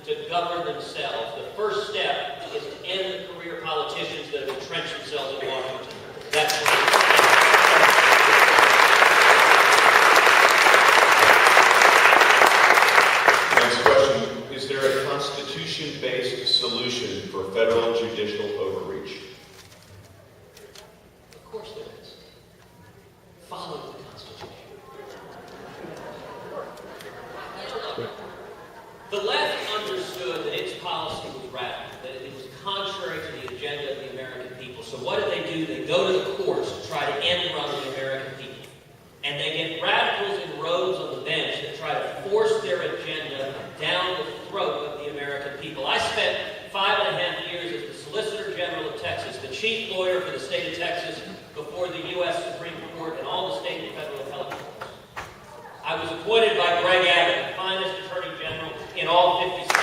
to govern themselves. The first step is to end the career politicians that have entrenched themselves in Washington. That's what it is. Next question. Is there a constitution-based solution for federal judicial overreach? Of course there is. Follow the Constitution. The left understood that its policy was radical, that it was contrary to the agenda of the American people. So what do? They go to the courts to try to end run the American people. And they get radicals in robes on the bench that try to force their agenda down the throat of the American people. I spent 5.5 years as the Solicitor General of Texas, the chief lawyer for the state of Texas before the U.S. Supreme Court and all the state and federal appellate courts. I was appointed by Greg Abbott, the finest attorney general in all 50 states.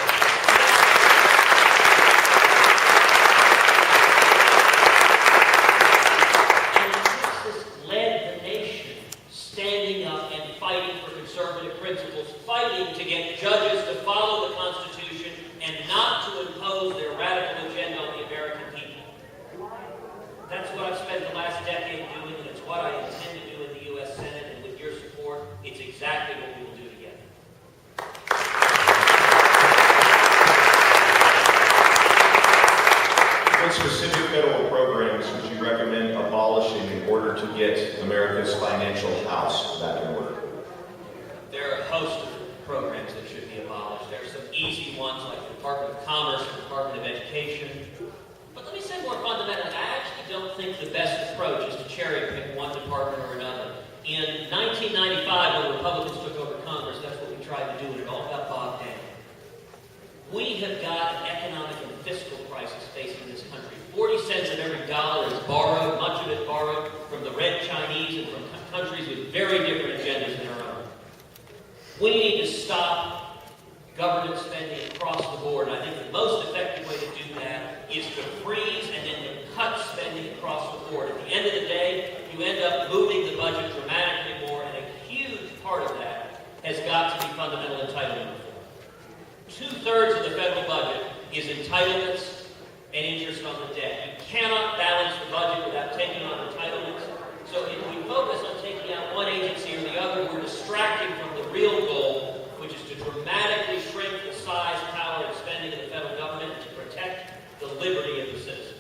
And Texas led the nation standing up and fighting for conservative principles, fighting to get judges to follow the Constitution and not to impose their radical agenda on the American people. That's what I've spent the last decade doing, and it's what I intend to do in the U.S. Senate, and with your support, it's exactly what we will do together. What specific federal programs would you recommend abolishing in order to get America's financial house back in order? There are a host of programs that should be abolished. There are some easy ones like the Department of Commerce and the Department of Education. But let me say more fundamentally, I actually don't think the best approach is to cherry pick one department or another. In 1995, when Republicans took over Congress, that's what we tried to do, and it all got bogged down. We have got an economic and fiscal crisis facing this country. 40 cents of every dollar is borrowed, much of it borrowed from the red Chinese and from countries with very different agendas than our own. We need to stop government spending across the board. And I think the most effective way to do that is to freeze and then to cut spending across the board. At the end of the day, you end up moving the budget dramatically more, and a huge part of that has got to be fundamental entitlement reform. 2/3 of the federal budget is entitlements and interest on the debt. You cannot balance the budget without taking on entitlements. So if we focus on taking out one agency or the other, we're distracting from the real goal, which is to dramatically shrink the size, power, and spending of the federal government to protect the liberty of the citizens.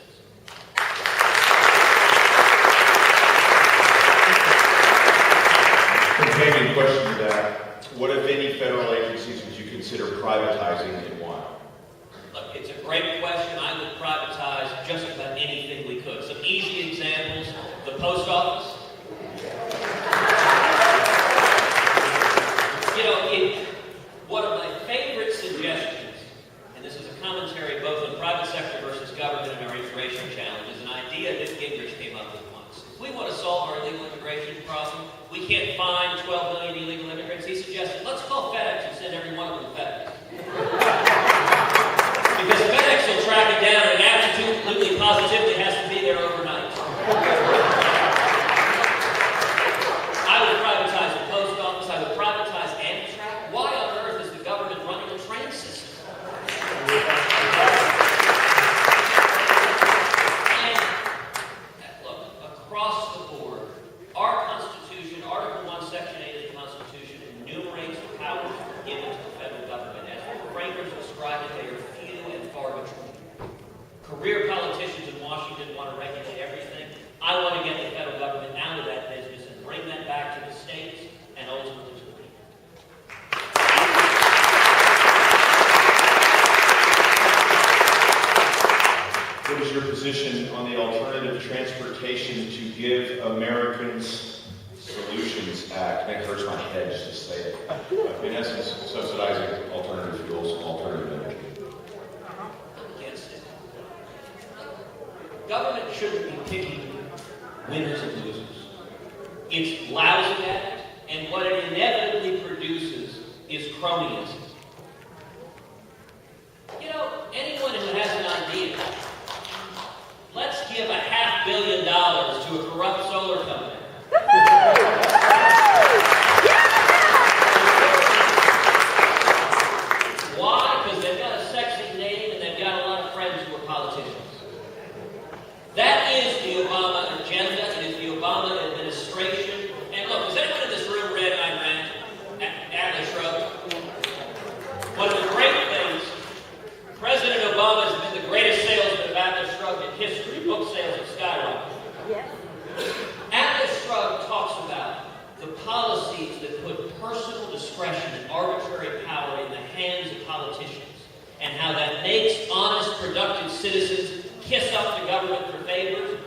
Companion question to that. What, if any, federal agencies would you consider privatizing and why? Look, it's a great question. I would privatize just about anything we could. Some easy examples: the post office. You know, one of my favorite suggestions, and this is a commentary both on private sector versus government and our immigration challenges, an idea that Gingrich came up with once. If we want to solve our illegal immigration problem, we can't find 12 million illegal immigrants. He suggested, let's call FedEx and send every one of them FedEx. Because FedEx will track it down, and absolutely positively has to be there overnight. I would privatize the post office. I would privatize Amtrak. Why on earth is the government running a train system? And look, across the board, our Constitution, Article 1, Section 8 of the Constitution, enumerates the powers given to the federal government. As the framers described it, they are few and far between. Career politicians in Washington want to regulate everything. I want to get the federal government out of that business and bring that back to the states and ultimately to the people. What is your position on the Alternative Transportation to Give Americans Solutions Act? That hurts my head just to say it. In essence, subsidizing alternative fuels and alternative energy. Against it. Government shouldn't be picking winners and losers. It's lousy at it, and what it inevitably produces is cronyism. You know, anyone who has an idea, let's give $500 million to a corrupt solar company. Why? Because they've got a discretion and arbitrary power in the hands of politicians, and how that makes honest, productive citizens kiss up to government for favors